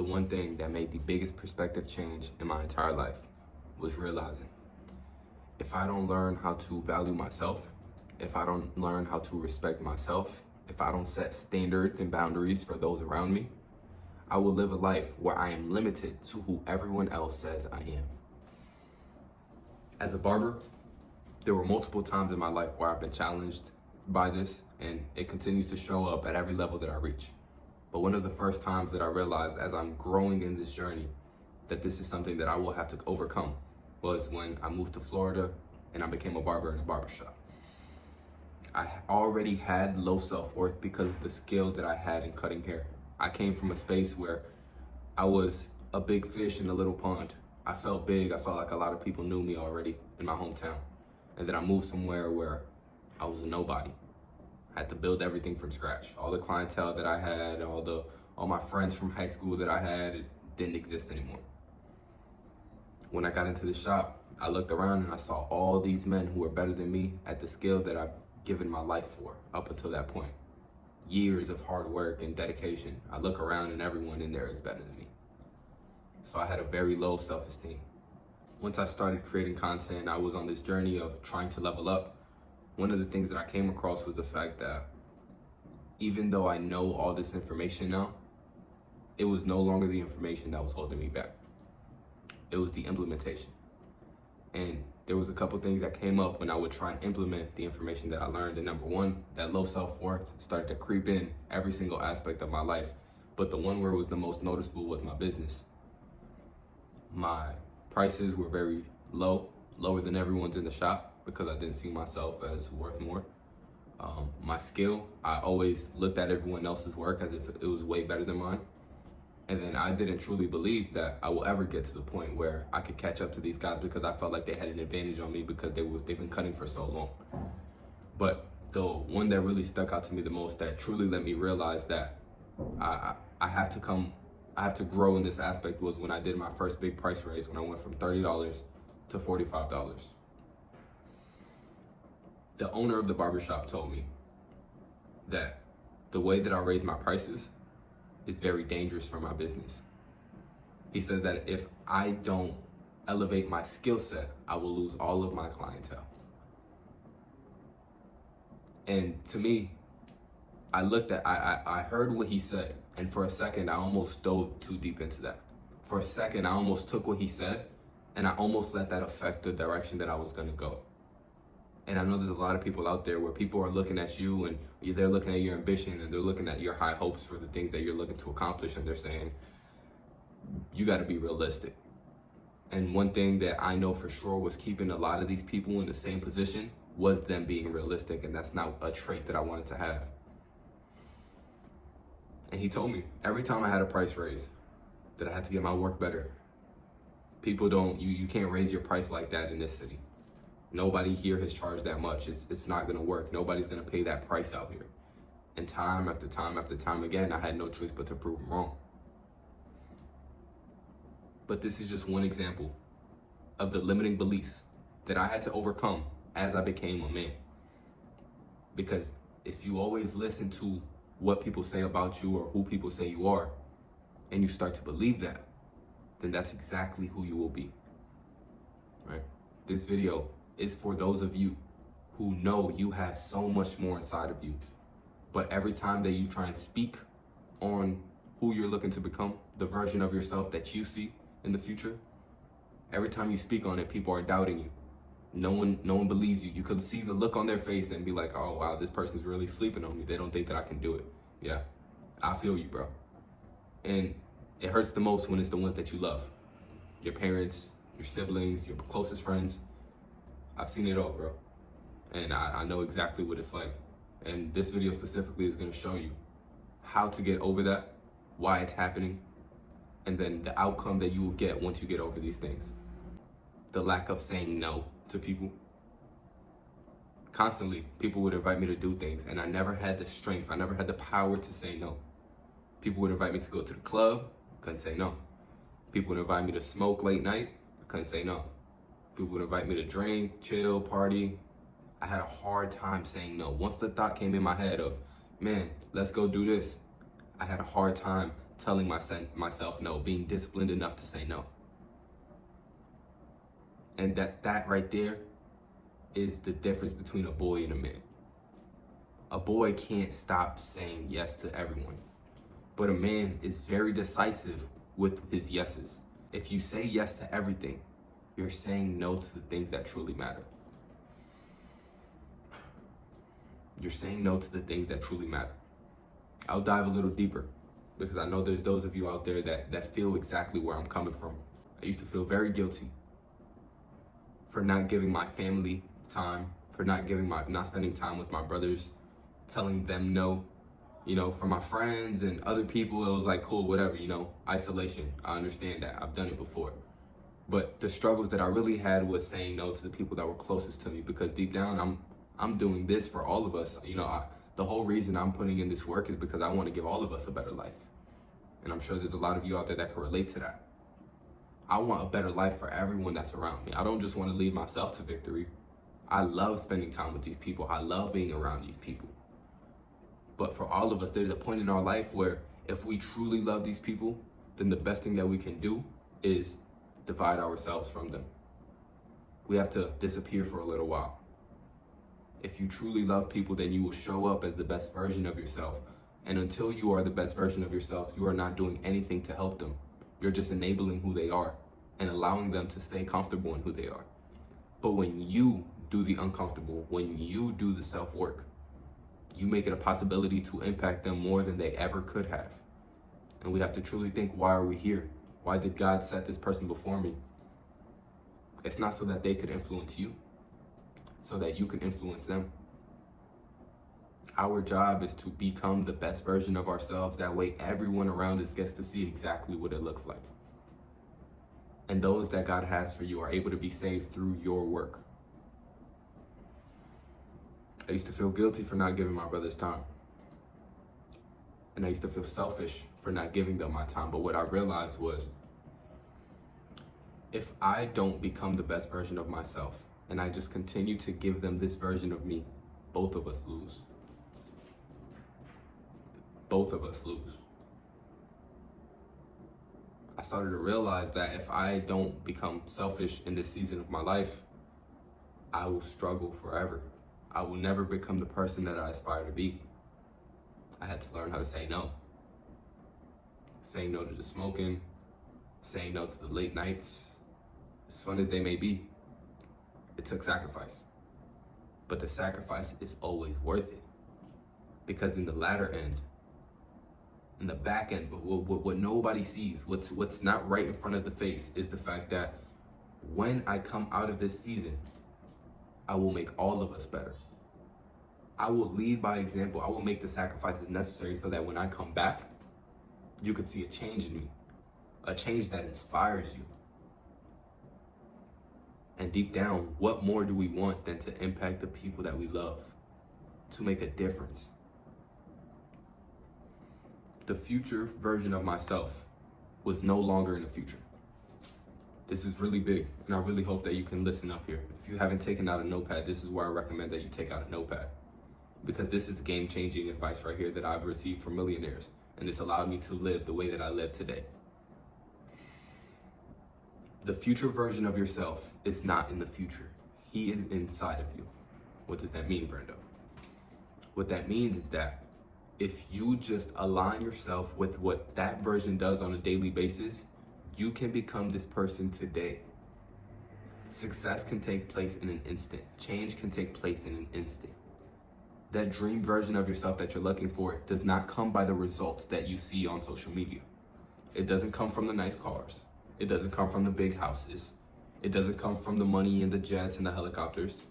the one thing that made the biggest perspective change in my entire life was realizing if I don't learn how to value myself, if I don't learn how to respect myself, if I don't set standards and boundaries for those around me, I will live a life where I am limited to who everyone else says I am. As a barber, there were multiple times in my life where I've been challenged by this, and it continues to show up at every level that I reach. But one of the first times that I realized as I'm growing in this journey that this is something that I will have to overcome was when I moved to Florida and I became a barber in a barbershop. I already had low self-worth because of the skill that I had in cutting hair. I came from a space where I was a big fish in a little pond. I felt big. I felt like a lot of people knew me already in my hometown. And then I moved somewhere where I was a nobody. I had to build everything from scratch. All the clientele that I had, all my friends from high school that I had, it didn't exist anymore. When I got into the shop, I looked around and I saw all these men who were better than me at the skill that I've given my life for up until that point. Years of hard work and dedication. I look around and everyone in there is better than me. So I had a very low self-esteem. Once I started creating content, I was on this journey of trying to level up. One of the things that I came across was the fact that even though I know all this information now, it was no longer the information that was holding me back. It was the implementation. And there was a couple things that came up when I would try and implement the information that I learned. And number one, that low self-worth started to creep in every single aspect of my life. But the one where it was the most noticeable was my business. My prices were very low, lower than everyone's in the shop because I didn't see myself as worth more. My skill, I always looked at everyone else's work as if it was way better than mine. And then I didn't truly believe that I will ever get to the point where I could catch up to these guys because I felt like they had an advantage on me because they've been cutting for so long. But the one that really stuck out to me the most, that truly let me realize that I have to grow in this aspect, was when I did my first big price raise, when I went from $30 to $45. The owner of the barbershop told me that the way that I raise my prices is very dangerous for my business. He said that if I don't elevate my skill set, I will lose all of my clientele. And to me, I heard what he said, and for a second, I almost dove too deep into that. For a second, I almost took what he said, and I almost let that affect the direction that I was gonna go. And I know there's a lot of people out there where people are looking at you and they're looking at your ambition and they're looking at your high hopes for the things that you're looking to accomplish, and they're saying, you gotta be realistic. And one thing that I know for sure was keeping a lot of these people in the same position was them being realistic, and that's not a trait that I wanted to have. And he told me every time I had a price raise that I had to get my work better. People you can't raise your price like that in this city. Nobody here has charged that much. It's not gonna work. Nobody's gonna pay that price out here. And time after time after time again, I had no choice but to prove them wrong. But this is just one example of the limiting beliefs that I had to overcome as I became a man. Because if you always listen to what people say about you or who people say you are, and you start to believe that, then that's exactly who you will be, right? This video is for those of you who know you have so much more inside of you, but every time that you try and speak on who you're looking to become, the version of yourself that you see in the future, every time you speak on it, people are doubting you. No one believes you. You can see the look on their face and be like, oh wow, this person's really sleeping on me. They don't think that I can do it. Yeah, I feel you, bro. And it hurts the most when it's the ones that you love. Your parents, your siblings, your closest friends. I've seen it all, bro. And I know exactly what it's like. And this video specifically is gonna show you how to get over that, why it's happening, and then the outcome that you will get once you get over these things. The lack of saying no to people. Constantly, people would invite me to do things, and I never had the strength, I never had the power to say no. People would invite me to go to the club, couldn't say no. People would invite me to smoke late night, I couldn't say no. People would invite me to drink, chill, party. I had a hard time saying no. Once the thought came in my head of, man, let's go do this, I had a hard time telling myself no, being disciplined enough to say no. And that right there is the difference between a boy and a man. A boy can't stop saying yes to everyone, but a man is very decisive with his yeses. If you say yes to everything, you're saying no to the things that truly matter. You're saying no to the things that truly matter. I'll dive a little deeper because I know there's those of you out there that feel exactly where I'm coming from. I used to feel very guilty for not giving my family time, for not spending time with my brothers, telling them no. For my friends and other people, it was like, cool, whatever, isolation. I understand that. I've done it before. But the struggles that I really had was saying no to the people that were closest to me, because deep down, I'm doing this for all of us. The whole reason I'm putting in this work is because I want to give all of us a better life. And I'm sure there's a lot of you out there that can relate to that. I want a better life for everyone that's around me. I don't just want to lead myself to victory. I love spending time with these people. I love being around these people. But for all of us, there's a point in our life where if we truly love these people, then the best thing that we can do is divide ourselves from them. We have to disappear for a little while. If you truly love people, then you will show up as the best version of yourself. And until you are the best version of yourself, you are not doing anything to help them. You're just enabling who they are and allowing them to stay comfortable in who they are. But when you do the uncomfortable, when you do the self-work, you make it a possibility to impact them more than they ever could have. And we have to truly think, why are we here? Why did God set this person before me? It's not so that they could influence you, it's so that you can influence them. Our job is to become the best version of ourselves. That way everyone around us gets to see exactly what it looks like. And those that God has for you are able to be saved through your work. I used to feel guilty for not giving my brothers time. And I used to feel selfish for not giving them my time. But what I realized was, if I don't become the best version of myself and I just continue to give them this version of me, both of us lose. Both of us lose. I started to realize that if I don't become selfish in this season of my life, I will struggle forever. I will never become the person that I aspire to be. I had to learn how to say no. Saying no to the smoking, saying no to the late nights, as fun as they may be, it took sacrifice. But the sacrifice is always worth it. Because in the latter end, in the back end, what nobody sees, what's not right in front of the face, is the fact that when I come out of this season, I will make all of us better. I will lead by example. I will make the sacrifices necessary so that when I come back, you could see a change in me, a change that inspires you. And deep down, what more do we want than to impact the people that we love, to make a difference? The future version of myself was no longer in the future. This is really big, and I really hope that you can listen up here. If you haven't taken out a notepad, this is where I recommend that you take out a notepad, because this is game-changing advice right here that I've received from millionaires, and it's allowed me to live the way that I live today. The future version of yourself is not in the future. He is inside of you. What does that mean, Brendo? What that means is that if you just align yourself with what that version does on a daily basis, you can become this person today. Success can take place in an instant. Change can take place in an instant. That dream version of yourself that you're looking for does not come by the results that you see on social media. It doesn't come from the nice cars. It doesn't come from the big houses. It doesn't come from the money and the jets and the helicopters.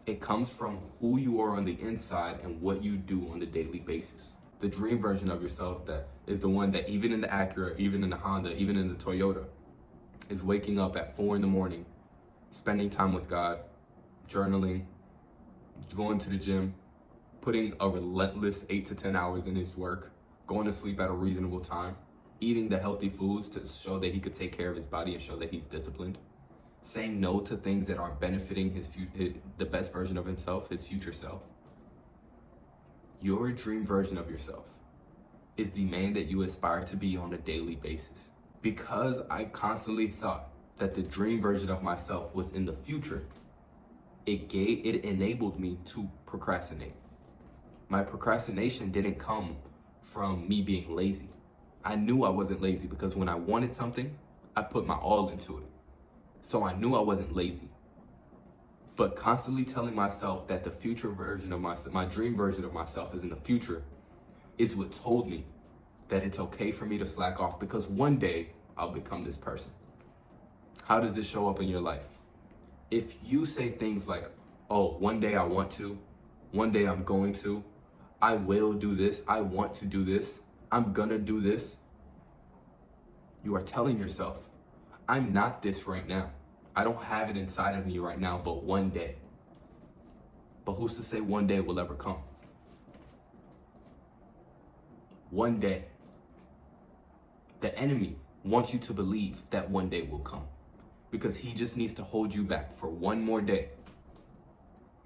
It comes from who you are on the inside and what you do on a daily basis. The dream version of yourself that is the one that even in the Acura, even in the Honda, even in the Toyota, is waking up at 4 a.m, spending time with God, journaling, going to the gym, putting a relentless 8 to 10 hours in his work, going to sleep at a reasonable time, eating the healthy foods to show that he could take care of his body and show that he's disciplined, saying no to things that aren't benefiting the best version of himself, his future self. Your dream version of yourself is the man that you aspire to be on a daily basis. Because I constantly thought that the dream version of myself was in the future, it enabled me to procrastinate. My procrastination didn't come from me being lazy. I knew I wasn't lazy because when I wanted something, I put my all into it. So I knew I wasn't lazy. But constantly telling myself that the future version of myself, my dream version of myself is in the future, is what told me that it's okay for me to slack off because one day I'll become this person. How does this show up in your life? If you say things like, oh, one day I want to, one day I'm going to, I will do this, I want to do this, I'm gonna do this, you are telling yourself, I'm not this right now. I don't have it inside of me right now, but one day. But who's to say one day will ever come? One day. The enemy wants you to believe that one day will come because he just needs to hold you back for one more day.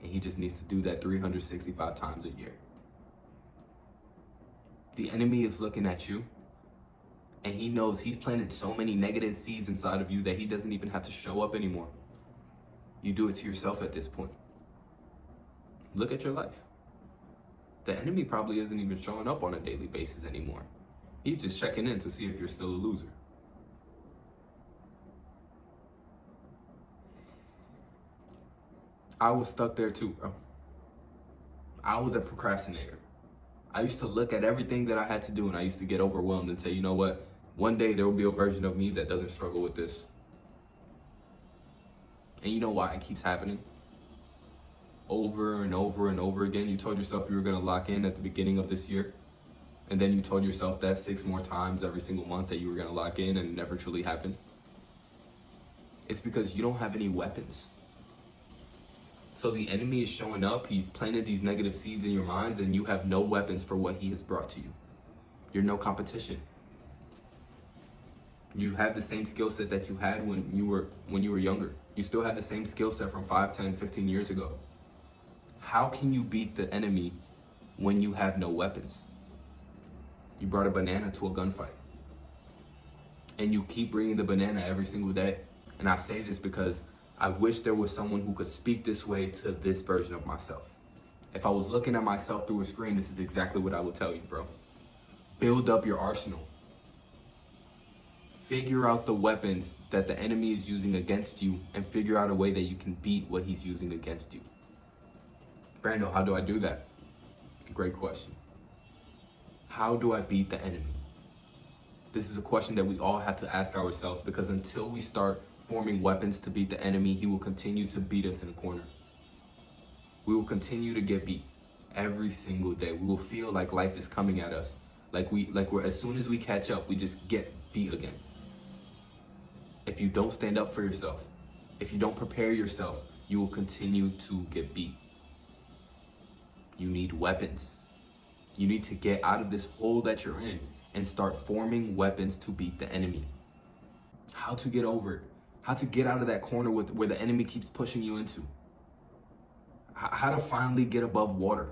And he just needs to do that 365 times a year. The enemy is looking at you and he knows he's planted so many negative seeds inside of you that he doesn't even have to show up anymore. You do it to yourself at this point. Look at your life. The enemy probably isn't even showing up on a daily basis anymore. He's just checking in to see if you're still a loser. I was stuck there too, bro. I was a procrastinator. I used to look at everything that I had to do and I used to get overwhelmed and say, you know what? One day there will be a version of me that doesn't struggle with this. And you know why it keeps happening? Over and over and over again. You told yourself you were going to lock in at the beginning of this year. And then you told yourself that 6 more times every single month that you were going to lock in and it never truly happened. It's because you don't have any weapons. So the enemy is showing up. He's planted these negative seeds in your minds and you have no weapons for what he has brought to you. You're no competition. You have the same skill set that you had when you were younger. You still have the same skill set from 5, 10, 15 years ago. How can you beat the enemy when you have no weapons? You brought a banana to a gunfight. And you keep bringing the banana every single day. And I say this because I wish there was someone who could speak this way to this version of myself. If I was looking at myself through a screen, this is exactly what I would tell you, bro. Build up your arsenal. Figure out the weapons that the enemy is using against you and figure out a way that you can beat what he's using against you. Brando, how do I do that? Great question. How do I beat the enemy? This is a question that we all have to ask ourselves because until we start forming weapons to beat the enemy, he will continue to beat us in a corner. We will continue to get beat every single day. We will feel like life is coming at us. Like we're as soon as we catch up, we just get beat again. If you don't stand up for yourself, if you don't prepare yourself, you will continue to get beat. You need weapons. You need to get out of this hole that you're in and start forming weapons to beat the enemy. How to get over it. How to get out of that corner where the enemy keeps pushing you into. How to finally get above water.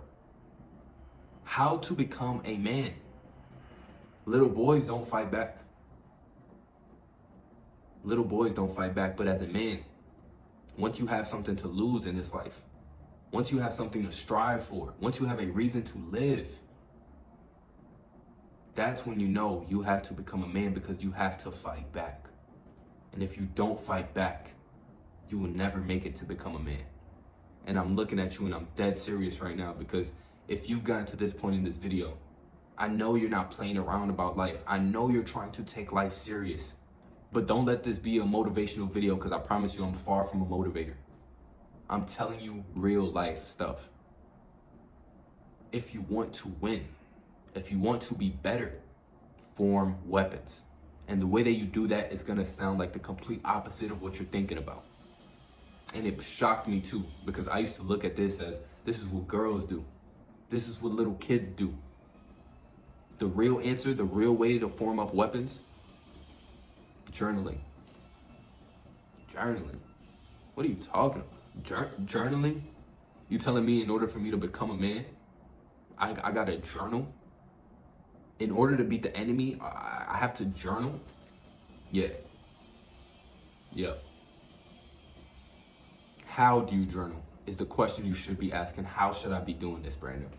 How to become a man. Little boys don't fight back. Little boys don't fight back, but as a man, once you have something to lose in this life, once you have something to strive for, once you have a reason to live, that's when you know you have to become a man because you have to fight back. And if you don't fight back, you will never make it to become a man. And I'm looking at you and I'm dead serious right now because if you've gotten to this point in this video, I know you're not playing around about life. I know you're trying to take life serious. But don't let this be a motivational video because I promise you I'm far from a motivator. I'm telling you real life stuff. If you want to win, if you want to be better, form weapons. And the way that you do that is gonna sound like the complete opposite of what you're thinking about. And it shocked me too, because I used to look at this as, this is what girls do. This is what little kids do. The real answer, the real way to form up weapons, journaling. Journaling? What are you talking about? Journaling? You telling me in order for me to become a man, I gotta journal? In order to beat the enemy, I have to journal. Yeah. How do you journal is the question you should be asking. How should I be doing this, Brandon?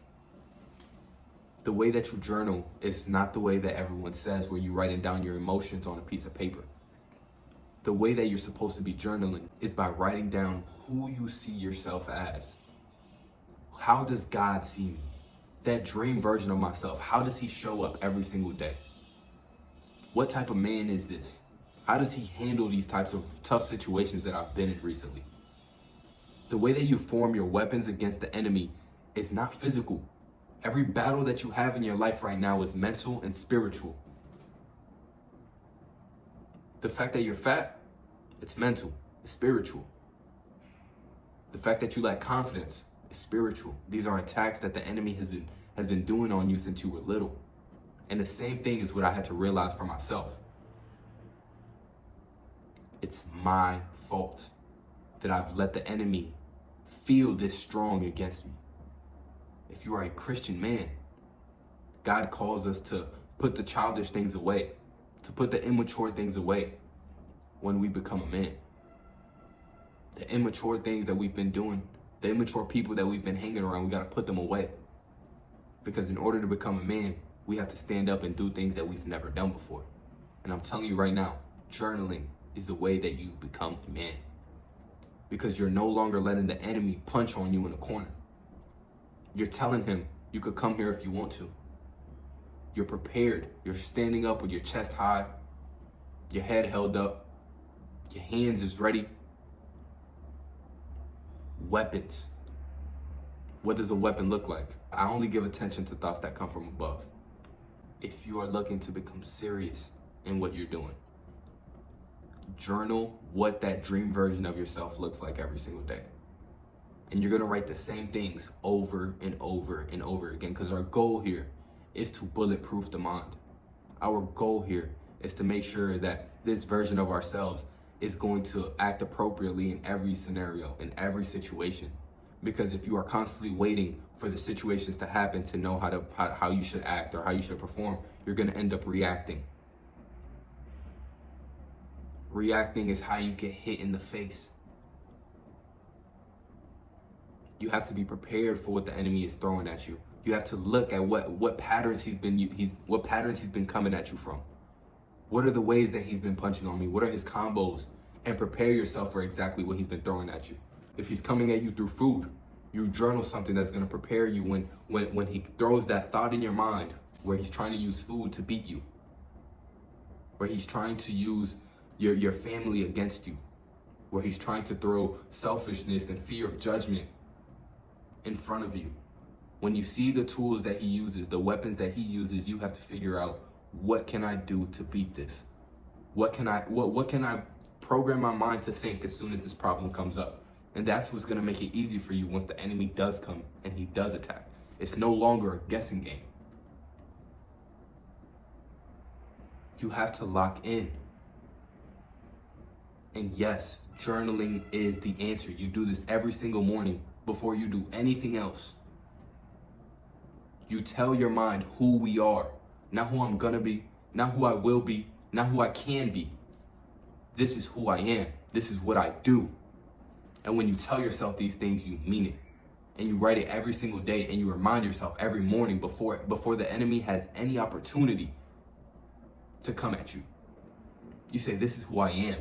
The way that you journal is not the way that everyone says, where you're writing down your emotions on a piece of paper. The way that you're supposed to be journaling is by writing down who you see yourself as. How does God see me? That dream version of myself, how does he show up every single day? What type of man is this? How does he handle these types of tough situations that I've been in recently? The way that you form your weapons against the enemy is not physical. Every battle that you have in your life right now is mental and spiritual. The fact that you're fat, it's mental, it's spiritual. The fact that you lack confidence is spiritual. These are attacks that the enemy has been doing on you since you were little. And the same thing is what I had to realize for myself. It's my fault that I've let the enemy feel this strong against me. If you are a Christian man, God calls us to put the childish things away, to put the immature things away when we become a man. The immature things that we've been doing, the immature people that we've been hanging around, we got to put them away. Because in order to become a man, we have to stand up and do things that we've never done before. And I'm telling you right now, journaling is the way that you become a man. Because you're no longer letting the enemy punch on you in a corner. You're telling him, you could come here if you want to. You're prepared. You're standing up with your chest high, your head held up, your hands is ready. Weapons. What does a weapon look like? I only give attention to thoughts that come from above. If you are looking to become serious in what you're doing, journal what that dream version of yourself looks like every single day. And you're gonna write the same things over and over and over again, because our goal here is to bulletproof the mind. Our goal here is to make sure that this version of ourselves is going to act appropriately in every scenario, in every situation. Because if you are constantly waiting for the situations to happen to know how you should act or how you should perform, you're gonna end up reacting. Reacting is how you get hit in the face. You have to be prepared for what the enemy is throwing at you. You have to look at what patterns he's been coming at you from. What are the ways that he's been punching on me? What are his combos? And prepare yourself for exactly what he's been throwing at you. If he's coming at you through food, you journal something that's going to prepare you when he throws that thought in your mind where he's trying to use food to beat you, where he's trying to use your family against you, where he's trying to throw selfishness and fear of judgment in front of you. When you see the tools that he uses, the weapons that he uses, you have to figure out, what can I do to beat this? What can I program my mind to think as soon as this problem comes up? And that's what's gonna make it easy for you once the enemy does come and he does attack. It's no longer a guessing game. You have to lock in. And yes, journaling is the answer. You do this every single morning before you do anything else. You tell your mind who we are, not who I'm gonna be, not who I will be, not who I can be. This is who I am. This is what I do. And when you tell yourself these things, you mean it. And you write it every single day, and you remind yourself every morning before the enemy has any opportunity to come at you. You say, this is who I am.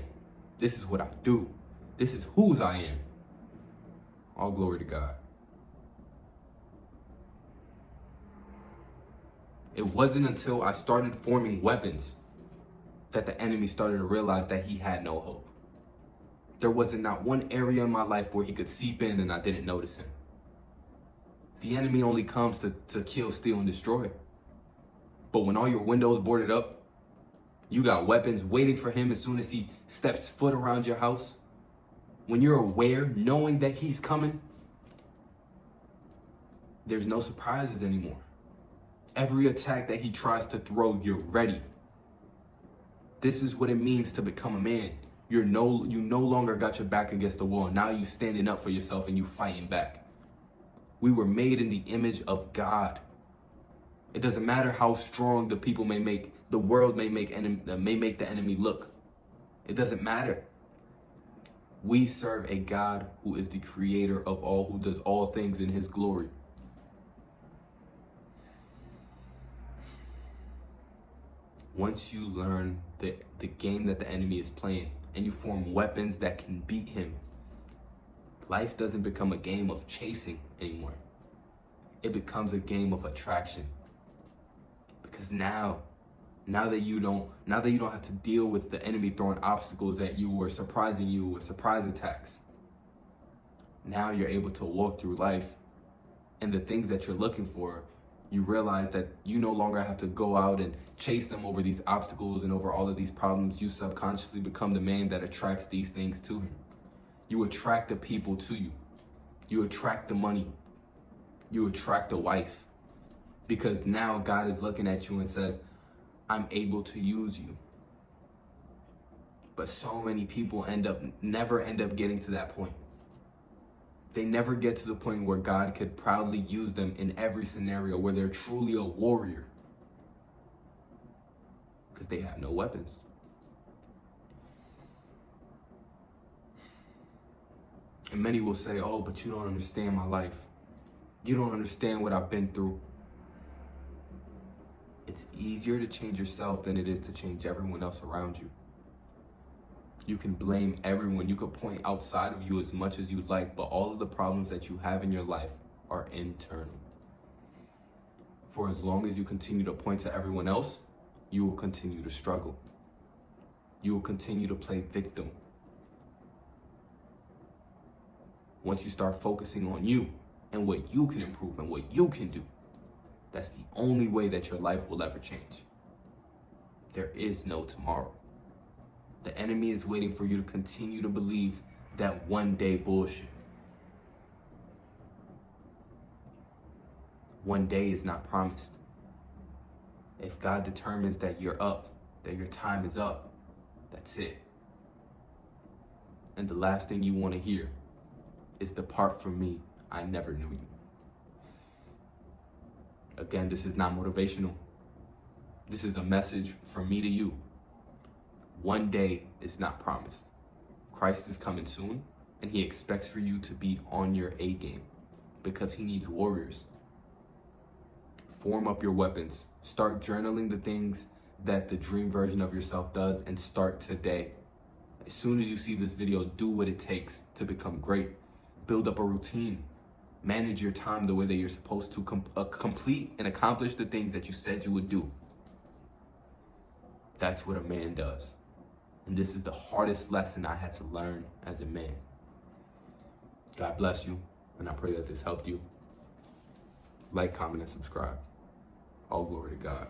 This is what I do. This is whose I am. All glory to God. It wasn't until I started forming weapons that the enemy started to realize that he had no hope. There wasn't not one area in my life where he could seep in and I didn't notice him. The enemy only comes to kill, steal, and destroy. But when all your windows boarded up, you got weapons waiting for him as soon as he steps foot around your house. When you're aware, knowing that he's coming, there's no surprises anymore. Every attack that he tries to throw, you're ready. This is what it means to become a man. You no longer got your back against the wall. Now you standing up for yourself and you fighting back. We were made in the image of God. It doesn't matter how strong the world may make the enemy look. It doesn't matter. We serve a God who is the creator of all, who does all things in his glory. Once you learn the game that the enemy is playing and you form weapons that can beat him, life doesn't become a game of chasing anymore. It becomes a game of attraction. Because now that you don't have to deal with the enemy throwing obstacles at you or surprising you with surprise attacks, now you're able to walk through life, and the things that you're looking for, you realize that you no longer have to go out and chase them over these obstacles and over all of these problems. You subconsciously become the man that attracts these things to him. You attract the people to you. You attract the money. You attract the wife. Because now God is looking at you and says, I'm able to use you. But so many people never end up getting to that point. They never get to the point where God could proudly use them in every scenario, where they're truly a warrior. Because they have no weapons. And many will say, oh, but you don't understand my life. You don't understand what I've been through. It's easier to change yourself than it is to change everyone else around you. You can blame everyone. You could point outside of you as much as you'd like, but all of the problems that you have in your life are internal. For as long as you continue to point to everyone else, you will continue to struggle. You will continue to play victim. Once you start focusing on you and what you can improve and what you can do, that's the only way that your life will ever change. There is no tomorrow. The enemy is waiting for you to continue to believe that one day bullshit. One day is not promised. If God determines that you're up, that your time is up, that's it. And the last thing you want to hear is, depart from me, I never knew you. Again, this is not motivational. This is a message from me to you. One day is not promised. Christ is coming soon, and he expects for you to be on your A game because he needs warriors. Form up your weapons. Start journaling the things that the dream version of yourself does, and start today. As soon as you see this video, do what it takes to become great. Build up a routine. Manage your time the way that you're supposed to complete and accomplish the things that you said you would do. That's what a man does. And this is the hardest lesson I had to learn as a man. God bless you, and I pray that this helped you. Like, comment, and subscribe. All glory to God.